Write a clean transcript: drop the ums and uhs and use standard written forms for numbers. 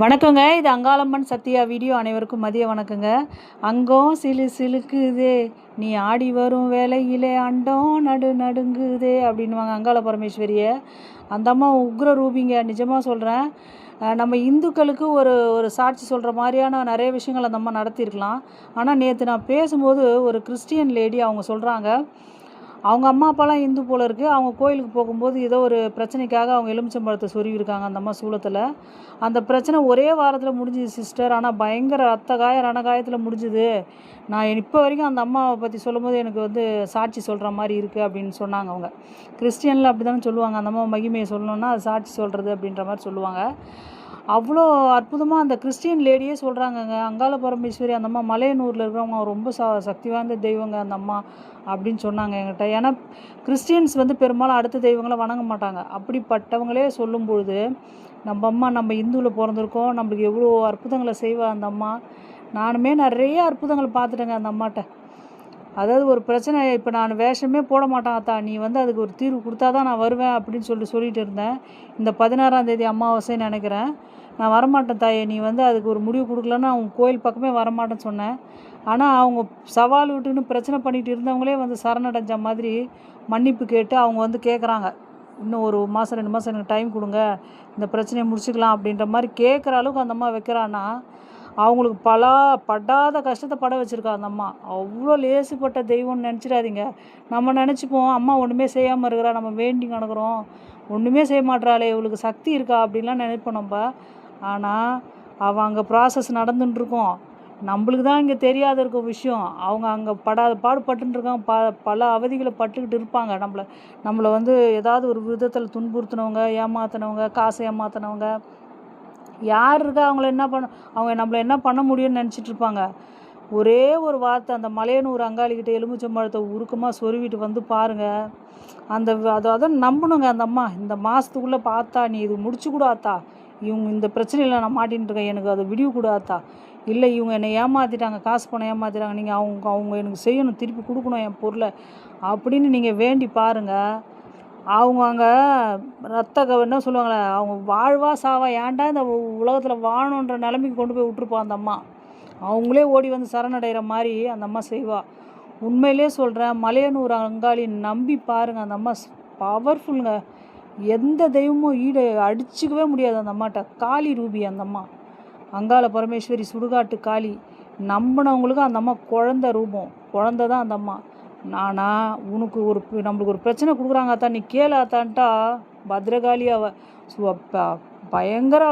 வணக்கங்க. இது அங்காளம்மன் சத்யா வீடியோ. அனைவருக்கும் மதிய வணக்கங்க. அங்கம் சிலு சிலுக்குதே, நீ ஆடி வரும் வேளையிலே அண்டம் நடுங்குதே அப்படின்வாங்க அங்காள பரமேஸ்வரிய. அந்த அம்மா உக்ர ரூபிங்க, நிஜமாக சொல்கிறேன். நம்ம இந்துக்களுக்கு ஒரு ஒரு சாட்சி சொல்கிற மாதிரியான நிறைய விஷயங்கள் அந்த அம்மா நடத்தியிருக்கலாம். ஆனால் நேற்று நான் பேசும்போது ஒரு கிறிஸ்டியன் லேடி அவங்க சொல்கிறாங்க, அவங்க அம்மா அப்பாலாம் இந்து போல இருக்குது. அவங்க கோயிலுக்கு போகும்போது ஏதோ ஒரு பிரச்சனைக்காக அவங்க எலுமிச்சம்பழத்தை சொருவிருக்காங்க அந்த அம்மா சூளத்தில். அந்த பிரச்சனை ஒரே வாரத்தில் முடிஞ்சுது சிஸ்டர். ஆனால் பயங்கர ரத்த காயம் ரணகாயத்தில் முடிஞ்சுது. நான் இப்போ வரைக்கும் அந்த அம்மாவை பற்றி சொல்லும்போது எனக்கு சாட்சி சொல்கிற மாதிரி இருக்குது அப்படின்னு சொன்னாங்க அவங்க. கிறிஸ்டியனில் அப்படி தானே சொல்லுவாங்க, அந்த அம்மா மகிமையை சொல்லணுன்னா அது சாட்சி சொல்கிறது அப்படின்ற மாதிரி சொல்லுவாங்க. அவ்வளோ அற்புதமாக அந்த கிறிஸ்டியன் லேடியே சொல்கிறாங்கங்க, அங்காள பரமேஸ்வரி அந்த அம்மா மலையனூரில் இருக்கிறவங்க ரொம்ப சக்தி வாய்ந்த தெய்வங்க அந்த அம்மா அப்படின்னு சொன்னாங்க என்கிட்ட. ஏன்னா கிறிஸ்டியன்ஸ் பெரும்பாலும் அடுத்த தெய்வங்களை வணங்க மாட்டாங்க. அப்படிப்பட்டவங்களே சொல்லும்பொழுது நம்ம அம்மா நம்ம இந்துவில் பிறந்திருக்கோம், நம்மளுக்கு எவ்வளோ அற்புதங்களை செய்வா அந்த அம்மா. நானுமே நிறைய அற்புதங்களை பார்த்துட்டேங்க அந்த அம்மாட்ட. அதாவது ஒரு பிரச்சனை, இப்போ நான் வேஷமே போட மாட்டேன் அத்தா, நீ அதுக்கு ஒரு தீர்வு கொடுத்தா தான் நான் வருவேன் அப்படின்னு சொல்லிட்டு இருந்தேன். இந்த 16ஆம் தேதி அமாவாசைன்னு நினைக்கிறேன். நான் வரமாட்டேன் தாயே, நீ அதுக்கு ஒரு முடிவு கொடுக்கலன்னா அவங்க கோயில் பக்கமே வரமாட்டேன்னு சொன்னேன். ஆனால் அவங்க சவால் விட்டுன்னு பிரச்சனை பண்ணிகிட்டு இருந்தவங்களே சரணடைஞ்ச மாதிரி மன்னிப்பு கேட்டு அவங்க கேட்குறாங்க, இன்னும் ஒரு மாதம் 2 மாதம் எனக்கு டைம் கொடுங்க, இந்த பிரச்சனையை முடிச்சுக்கலாம் அப்படின்ற மாதிரி கேட்குற அளவுக்கு அந்த அம்மா வைக்கிறான்னா அவங்களுக்கு படாத கஷ்டத்தை பட வச்சுருக்கா அந்த அம்மா. அவ்வளோ லேசுப்பட்ட தெய்வம்னு நினச்சிடாதீங்க. நம்ம நினச்சிப்போம் அம்மா ஒன்றுமே செய்யாமல் இருக்கிறா, நம்ம வேண்டி கிடக்குறோம், ஒன்றுமே செய்ய மாட்டாளே, இவளுக்கு சக்தி இருக்கா அப்படின்லாம் நினைப்போம் நம்ம. ஆனால் அவள் அங்கே ப்ராசஸ் நடந்துட்டுருக்கோம். நம்மளுக்கு தான் இங்கே தெரியாத இருக்க விஷயம். அவங்க அங்கே பாடுபட்டுருக்காங்க, பல அவதிகளை பட்டுக்கிட்டு இருப்பாங்க. நம்மளை ஏதாவது ஒரு விதத்தில் துன்புறுத்தினவங்க, ஏமாத்தினவங்க, காசை ஏமாத்தினவங்க யார் இருக்கா, அவங்க நம்மளை என்ன பண்ண முடியும்னு நினச்சிட்டு இருப்பாங்க. ஒரே ஒரு வார்த்தை, அந்த மலையனூர் அங்காளிக்கிட்ட எலுமிச்சம்பழத்தை உருக்கமாக சொருவிட்டு பாருங்கள். அதை நம்பணுங்க அந்த அம்மா. இந்த மாதத்துக்குள்ளே பார்த்தா நீ இது முடிச்சு கூட ஆத்தா, இவங்க இந்த பிரச்சனையில் நான் மாட்டின்னு இருக்கேன், எனக்கு அதை விடிவு கூட ஆத்தா, இல்லை இவங்க என்னை ஏமாற்றிட்டாங்க, காசு பணம் ஏமாற்றிட்டாங்க, நீங்கள் அவங்க எனக்கு செய்யணும், திருப்பி கொடுக்கணும் என் பொருளை அப்படின்னு நீங்கள் வேண்டி பாருங்கள். அவங்க அங்கே என்ன சொல்லுவாங்களே, அவங்க வாழ்வா சாவா, ஏன்டா இந்த உலகத்தில் வாழணுன்ற நிலைமைக்கு கொண்டு போய் விட்டுருப்போம் அந்த அம்மா. அவங்களே ஓடி சரணடைகிற மாதிரி அந்த அம்மா செய்வா. உண்மையிலே சொல்கிறேன், மலையனூர் அங்காளி நம்பி பாருங்கள், அந்த அம்மா பவர்ஃபுல்லுங்க. எந்த தெய்வமும் அடிச்சுக்கவே முடியாது அந்த அம்மாட்ட. காளி ரூபி அந்த அம்மா, அங்காள பரமேஸ்வரி சுடுகாட்டு காளி. நம்பினவங்களுக்கு அந்த அம்மா குழந்த ரூபம், குழந்த தான் அந்த அம்மா. உனக்கு நம்மளுக்கு ஒரு பிரச்சனை கொடுக்குறாங்க ஆத்தா, நீ கேளு ஆத்தான்ட்டா, பத்ரகாளி அவ பயங்கர